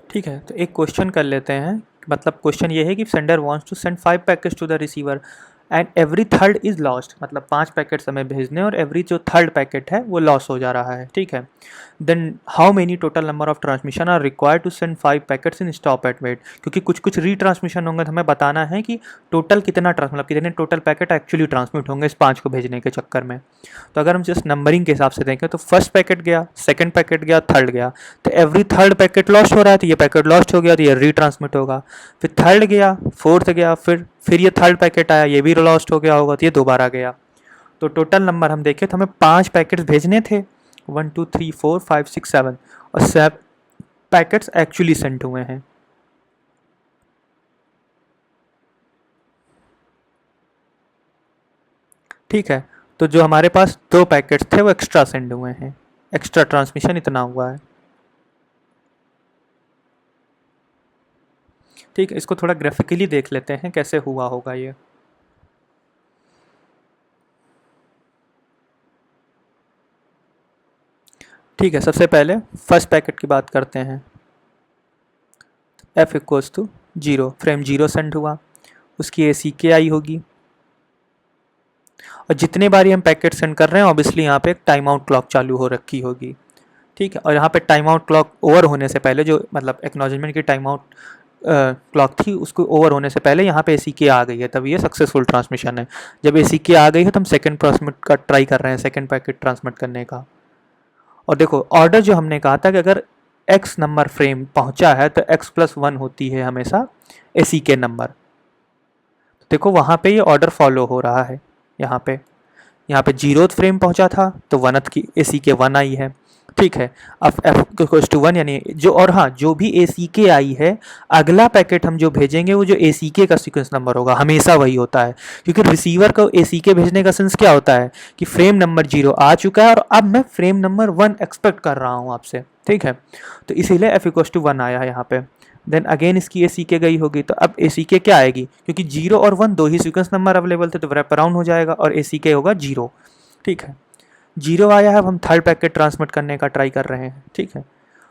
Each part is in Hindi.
ठीक है, तो एक क्वेश्चन कर लेते हैं। मतलब क्वेश्चन ये है कि sender wants to send 5 packets to the receiver and every third is lost. मतलब 5 पैकेट्स हमें भेजने और एवरी जो थर्ड पैकेट है वो लॉस हो जा रहा है। ठीक है, then how many total number of transmission are required to send 5 packets in stop at wait. क्योंकि कुछ कुछ रीट्रांसमिशन होंगे तो हमें बताना है कि टोटल कितना मतलब कितने टोटल पैकेट एक्चुअली ट्रांसमिट होंगे इस 5 को भेजने के चक्कर में। तो अगर हम जस्ट नंबरिंग के हिसाब से देखें तो फर्स्ट पैकेट गया, सेकंड पैकेट गया, थर्ड गया, तो एवरी थर्ड पैकेट लॉस्ट हो रहा है, तो ये पैकेट लॉस्ट हो गया तो ये रीट्रांसमिट होगा। फिर थर्ड गया, फोर्थ गया, फिर ये थर्ड पैकेट आया, ये भी लॉस्ट हो गया होगा तो ये दोबारा गया। तो टोटल नंबर हम देखें तो हमें 5 पैकेट्स भेजने थे, 1 2 3 4 5 6 7, और 7 पैकेट्स एक्चुअली सेंड हुए हैं। ठीक है, तो जो हमारे पास 2 पैकेट्स थे वो एक्स्ट्रा सेंड हुए हैं, एक्स्ट्रा ट्रांसमिशन इतना हुआ है। ठीक है, इसको थोड़ा ग्राफिकली देख लेते हैं कैसे हुआ होगा ये। ठीक है, सबसे पहले फर्स्ट पैकेट की बात करते हैं। F equals to 0, frame 0 send हुआ, उसकी ए सी के आई होगी, और जितने बार हम पैकेट सेंड कर रहे हैं ऑब्वियसली यहाँ पे एक टाइम आउट क्लॉक चालू हो रखी होगी। ठीक है, और यहाँ पे टाइम आउट क्लॉक ओवर होने से पहले जो मतलब एक्नॉलेजमेंट की टाइम आउट क्लॉक थी उसको ओवर होने से पहले यहाँ पे ए सी के आ गई है, तब ये सक्सेसफुल ट्रांसमिशन है। जब ए सी के आ गई है तो हम सेकेंड ट्रांसमिट का ट्राई कर रहे हैं, सेकेंड पैकेट ट्रांसमिट करने का। और देखो ऑर्डर जो हमने कहा था कि अगर एक्स नंबर फ्रेम पहुंचा है तो x+1 होती है हमेशा ए सी के नंबर। देखो वहाँ पे ये ऑर्डर फॉलो हो रहा है। यहाँ पे 0th फ्रेम पहुंचा था तो 1th की ए सी के 1 आई है। ठीक है, अब f=1 यानी जो, और हाँ जो भी ए सी के आई है अगला पैकेट हम जो भेजेंगे वो जो ए सी के का सीक्वेंस नंबर होगा हमेशा वही होता है। क्योंकि रिसीवर को ए सी के भेजने का सेंस क्या होता है कि फ्रेम नंबर 0 आ चुका है और अब मैं फ्रेम नंबर 1 एक्सपेक्ट कर रहा हूँ आपसे। ठीक है, तो इसीलिए f=1 आया है यहाँ पे। देन अगेन इसकी ए सी के गई होगी, तो अब ए सी के क्या आएगी, क्योंकि 0 और 1 दो ही सीक्वेंस नंबर अवेलेबल थे तो रैप अराउंड हो जाएगा और ए सी के होगा 0। ठीक है, 0 आया है, अब हम थर्ड पैकेट ट्रांसमिट करने का ट्राई कर रहे हैं। ठीक है,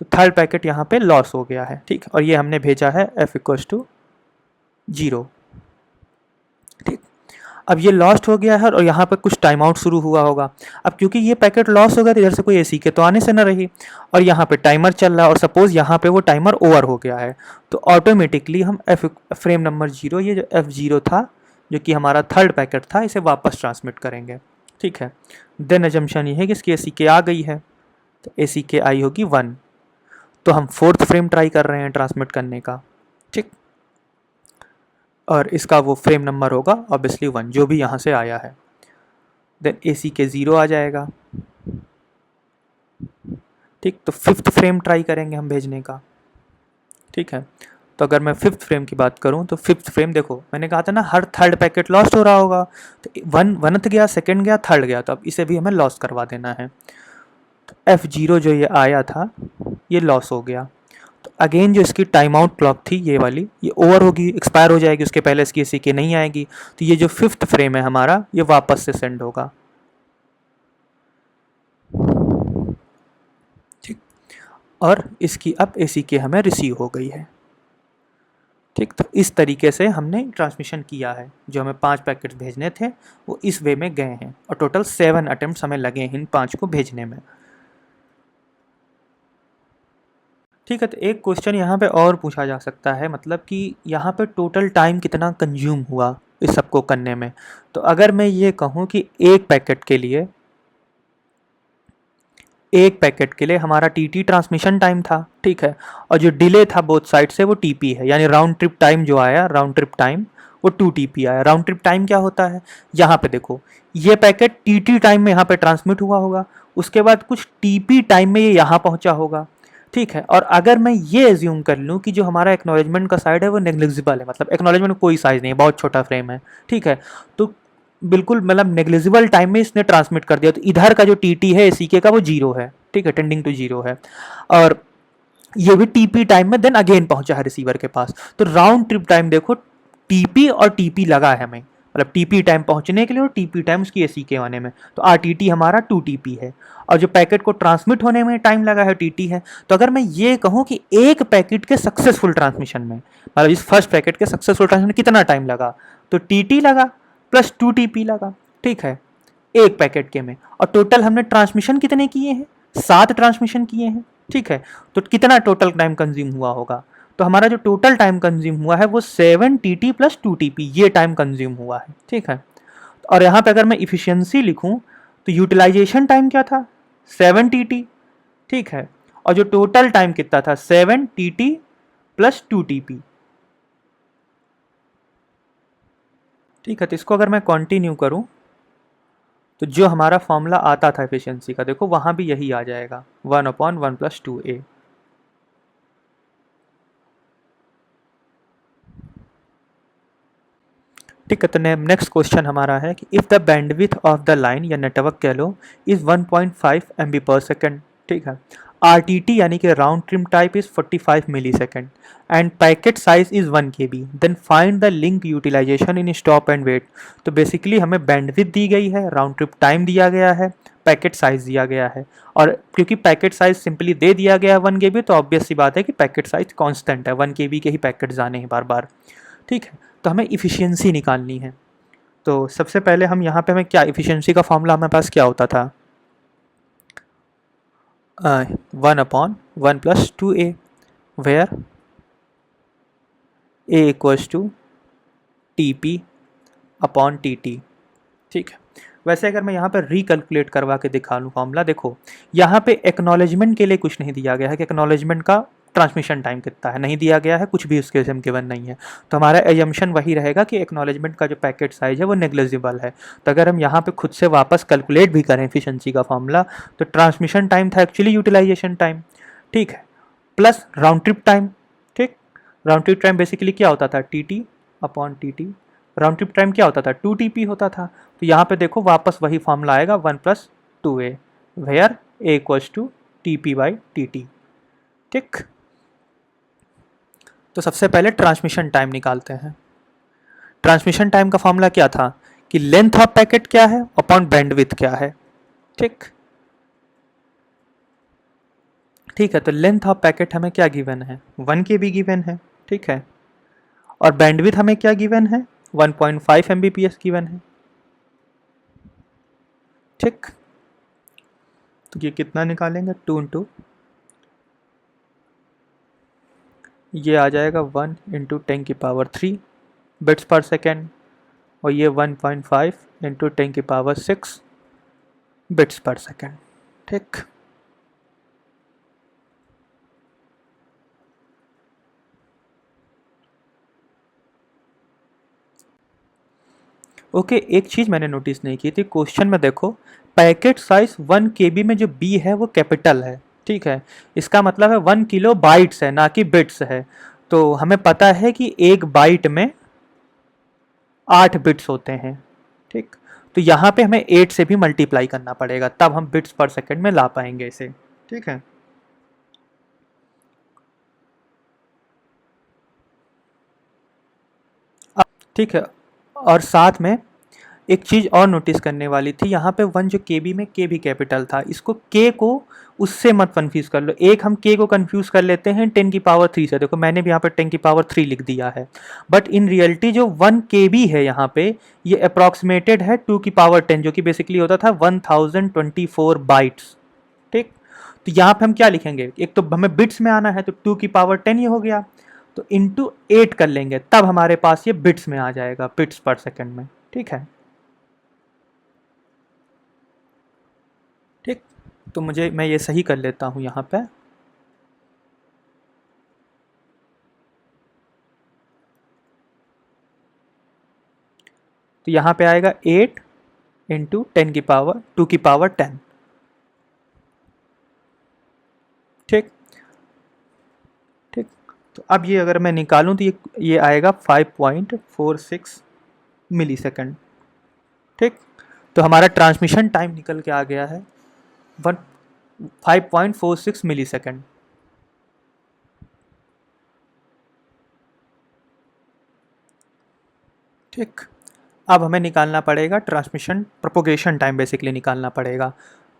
तो थर्ड पैकेट यहाँ पे लॉस हो गया है। ठीक है, और ये हमने भेजा है f=0। ठीक, अब ये लॉस्ट हो गया है और यहाँ पे कुछ टाइम आउट शुरू हुआ होगा। अब क्योंकि ये पैकेट लॉस हो गया तो इधर से कोई ए सी के तो आने से न रही, और यहाँ पे टाइमर चल रहा है और सपोज यहाँ पे वो टाइमर ओवर हो गया है, तो ऑटोमेटिकली हम फ्रेम नंबर 0, ये जो f0 था जो कि हमारा थर्ड पैकेट था, इसे वापस ट्रांसमिट करेंगे। ठीक है, देन अजम्पशन ये है कि इसकी ए सी के आ गई है तो ए सी के आई होगी 1, तो हम फोर्थ फ्रेम ट्राई कर रहे हैं ट्रांसमिट करने का। ठीक, और इसका वो फ्रेम नंबर होगा ऑब्वियसली 1 जो भी यहाँ से आया है। देन ए सी के 0 आ जाएगा। ठीक, तो फिफ्थ फ्रेम ट्राई करेंगे हम भेजने का। ठीक है, तो अगर मैं फिफ्थ फ्रेम की बात करूं तो फिफ्थ फ्रेम देखो मैंने कहा था ना हर थर्ड पैकेट लॉस्ट हो रहा होगा, तो 1th गया, सेकंड गया, थर्ड गया, तो अब इसे भी हमें लॉस करवा देना है। तो f0 जो ये आया था ये लॉस हो गया, तो अगेन जो इसकी टाइम आउट क्लॉक थी ये वाली ये ओवर होगी, एक्सपायर हो जाएगी, उसके पहले इसकी सी के नहीं आएगी, तो ये जो फिफ्थ फ्रेम है हमारा ये वापस से सेंड होगा। ठीक, और इसकी अब ए सी के हमें रिसीव हो गई है। ठीक, तो इस तरीके से हमने ट्रांसमिशन किया है। जो हमें 5 पैकेट्स भेजने थे वो इस वे में गए हैं और टोटल 7 अटेम्प्ट्स हमें लगे हैं इन 5 को भेजने में। ठीक है, तो एक क्वेश्चन यहाँ पे और पूछा जा सकता है, मतलब कि यहाँ पे टोटल टाइम कितना कंज्यूम हुआ इस सबको करने में। तो अगर मैं ये कहूँ कि एक पैकेट के लिए हमारा टी ट्रांसमिशन टाइम था। ठीक है, और जो डिले था बोथ साइड से वो टी है, यानी राउंड ट्रिप टाइम जो आया, राउंड ट्रिप टाइम वो 2 आया। राउंड ट्रिप टाइम क्या होता है, यहाँ पे देखो ये पैकेट टी टाइम में यहाँ पे ट्रांसमिट हुआ होगा, उसके बाद कुछ टी टाइम में ये यहाँ पहुँचा होगा। ठीक है, और अगर मैं ये एज्यूम कर लूँ कि जो हमारा एक्नॉलेजमेंट का साइड है वो नेग्लिजिबल है, मतलब एक्नॉलेजमेंट में कोई साइज नहीं है, बहुत छोटा फ्रेम है। ठीक है, तो बिल्कुल मतलब नेग्लिजिबल टाइम में इसने ट्रांसमिट कर दिया, तो इधर का जो टी है सी के का वो 0 है। ठीक है, टेंडिंग टू 0 है, और ये भी टी टाइम में देन अगेन पहुंचा है रिसीवर के पास। तो राउंड ट्रिप टाइम देखो टी और टी लगा है हमें, मतलब टीपी टाइम पहुंचने के लिए और टीपी टाइम उसकी एसी के आने में, तो आरटीटी हमारा 2 टीपी है। और जो पैकेट को ट्रांसमिट होने में टाइम लगा है टीटी है। तो अगर मैं ये कहूँ कि एक पैकेट के सक्सेसफुल ट्रांसमिशन में, मतलब इस फर्स्ट पैकेट के सक्सेसफुल ट्रांसमिशन में कितना टाइम लगा, तो टीटी लगा प्लस 2 टीपी लगा, ठीक है, एक पैकेट के में। और टोटल हमने ट्रांसमिशन कितने किए हैं, 7 ट्रांसमिशन किए हैं, ठीक है। तो कितना टोटल टाइम कंज्यूम हुआ होगा, तो हमारा जो टोटल टाइम कंज्यूम हुआ है वो 7 टीटी प्लस 2 टीपी, ये टाइम कंज्यूम हुआ है, ठीक है। और यहाँ पे अगर मैं इफिशियंसी लिखूँ तो यूटिलाइजेशन टाइम क्या था, 7 टीटी, ठीक है। और जो टोटल टाइम कितना था, 7 टीटी प्लस 2 टीपी, ठीक है। तो इसको अगर मैं कंटिन्यू करूँ तो जो हमारा फॉर्मूला आता था एफिशिएंसी का, देखो वहाँ भी यही आ जाएगा, 1/1 + 2a। ठीक है। तो नेक्स्ट क्वेश्चन हमारा है कि if the bandwidth of the line या नेटवर्क कह लो इज़ 1.5 MB/s, ठीक है। RTT यानी कि round trip type is 45 millisecond and packet size is 1 KB, then find the link utilization in stop and wait. तो बेसिकली हमें बैंडविथ दी गई है, राउंड ट्रिप टाइम दिया गया है, पैकेट साइज दिया गया है। और क्योंकि पैकेट साइज सिंपली दे दिया गया है 1 KB, तो ऑब्वियस सी बात है कि पैकेट साइज कांस्टेंट है, 1 KB के ही पैकेट जाने हैं बार बार, ठीक है। तो हमें इफ़िशियंसी निकालनी है। तो सबसे पहले हम यहाँ पे हमें क्या इफ़िशियंसी का फॉर्मूला हमारे पास क्या होता था, 1/1 + 2a, where a equals to TP/TT, ठीक है। वैसे अगर मैं यहाँ पर रिकैलकुलेट करवा के दिखा लूँ फॉर्मूला, देखो यहाँ पे एक्नॉलेजमेंट के लिए कुछ नहीं दिया गया है कि एक्नॉलेजमेंट का ट्रांसमिशन टाइम कितना है, नहीं दिया गया है, कुछ भी उसके से गिवन नहीं है। तो हमारा एजम्पशन वही रहेगा कि एक्नॉलेजमेंट का जो पैकेट साइज है वो नेग्लिजिबल है। तो अगर हम यहाँ पे खुद से वापस कैलकुलेट भी करें एफिशिएंसी का फॉर्मूला, तो ट्रांसमिशन टाइम था एक्चुअली यूटिलाइजेशन टाइम, ठीक है, प्लस राउंड ट्रिप टाइम, ठीक। राउंड ट्रिप टाइम बेसिकली क्या होता था, TT/TT। राउंड ट्रिप टाइम क्या होता था, 2 TP होता था। तो यहाँ पे देखो वापस वही फॉर्मूला आएगा, 1 + 2a, where a equals to TP/TT, ठीक। तो सबसे पहले ट्रांसमिशन टाइम निकालते हैं। ट्रांसमिशन टाइम का फॉर्मूला क्या था कि लेंथ ऑफ पैकेट क्या है अपॉन बैंडविड्थ क्या है, ठीक, ठीक है। तो लेंथ ऑफ पैकेट हमें क्या गिवन है, 1 KB गिवन है, ठीक है। और बैंडविड्थ हमें क्या गिवन है, 1.5 MBPS गिवन है, ठीक। तो ये कितना निकालेंगे, 2 इंटू ये आ जाएगा 1 × 10⁻³ बिट्स पर सेकेंड, और ये 1.5 × 10⁻6 बिट्स पर सेकेंड, ठीक। ओके, एक चीज़ मैंने नोटिस नहीं की थी क्वेश्चन में, देखो पैकेट साइज 1 KB में जो B है वो कैपिटल है, ठीक है। इसका मतलब है 1 किलो बाइट्स है, ना कि बिट्स है। तो हमें पता है कि एक बाइट में 8 बिट्स होते हैं, ठीक। तो यहाँ पे हमें 8 से भी मल्टीप्लाई करना पड़ेगा, तब हम बिट्स पर सेकंड में ला पाएंगे इसे, ठीक है। ठीक है। और साथ में एक चीज़ और नोटिस करने वाली थी, यहाँ पे 1 जो KB में K भी कैपिटल था, इसको K को उससे मत कन्फ्यूज़ कर लो। एक हम K को कन्फ्यूज़ कर लेते हैं 10⁻³ से, देखो मैंने भी यहाँ पे 10⁻³ लिख दिया है, बट इन रियलिटी जो 1 KB है यहाँ पे, ये अप्रॉक्सीमेटेड है 2⁻10, जो कि बेसिकली होता था 1024 बाइट्स, ठीक। तो यहाँ पे हम क्या लिखेंगे, एक तो हमें बिट्स में आना है तो 2⁻10 ये हो गया, तो इंटू 8 कर लेंगे, तब हमारे पास ये बिट्स में आ जाएगा, बिट्स पर सेकंड में, ठीक है, ठीक। तो मैं ये सही कर लेता हूँ यहाँ पे। तो यहाँ पे आएगा 8 × 2⁻10, ठीक, ठीक। तो अब ये अगर मैं निकालूं तो ये आएगा 5.46 मिलीसेकंड, ठीक। तो हमारा ट्रांसमिशन टाइम निकल के आ गया है 5.46 मिलीसेकंड, ठीक। अब हमें निकालना पड़ेगा ट्रांसमिशन प्रोपोगेशन टाइम, बेसिकली निकालना पड़ेगा।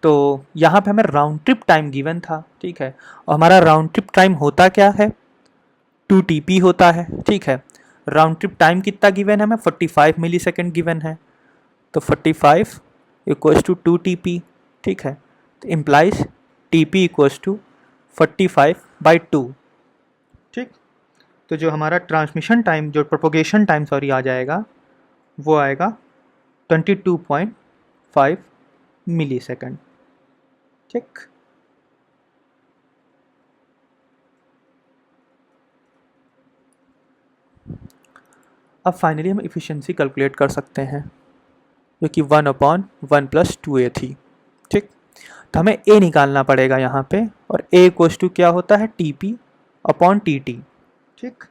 तो यहाँ पे हमें राउंड ट्रिप टाइम गिवन था, ठीक है, और हमारा राउंड ट्रिप टाइम होता क्या है, 2 TP होता है, ठीक है। राउंड ट्रिप टाइम कितना गिवन है हमें, 45 मिली सेकेंड गिवन है, तो 45 इक्वल्स टू 2 TP, ठीक है। तो इम्प्लाइज TP इक्वल्स टू 45/2, ठीक। तो जो हमारा ट्रांसमिशन टाइम, जो प्रोपोगेशन टाइम सॉरी आ जाएगा, वो आएगा 22.5 मिली सेकेंड, ठीक। अब फाइनली हम इफ़िशियंसी कैलकुलेट कर सकते हैं, जो कि 1/1 + 2a थी, ठीक। तो हमें a निकालना पड़ेगा यहाँ पे, और a इक्वल्स टू क्या होता है, TP/TT, ठीक।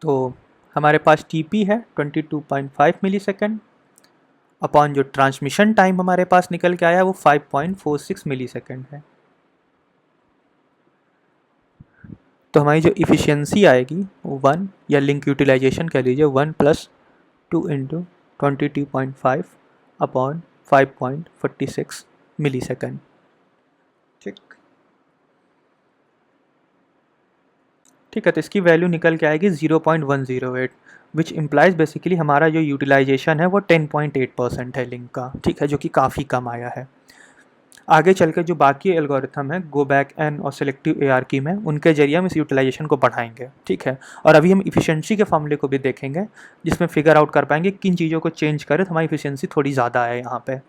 तो हमारे पास TP है 22.5 मिली सेकेंड, अपॉन जो ट्रांसमिशन टाइम हमारे पास निकल के आया वो 5.46 मिली सेकेंड है। तो हमारी जो इफ़िशियंसी आएगी वो 1, या लिंक यूटिलाइजेशन कह लीजिए, 1 + 2 × 22.5 अपॉन 5.46 मिली सेकेंड, ठीक। ठीक है, तो इसकी वैल्यू निकल के आएगी 0.108, विच इम्प्लाइज बेसिकली हमारा जो यूटिलाइजेशन है वो 10.8% है लिंक का, ठीक है, जो कि काफ़ी कम आया है। आगे चल के जो बाकी एल्गोरिथम है गो बैक एन और सेलेक्टिव AR की में, उनके जरिए हम इस यूटिलाइजेशन को बढ़ाएंगे, ठीक है। और अभी हम इफिशियंसी के फॉर्मूले को भी देखेंगे, जिसमें फिगर आउट कर पाएंगे किन चीज़ों को चेंज करें तो हमारी इफिशियंसी थोड़ी ज़्यादा है यहाँ पे।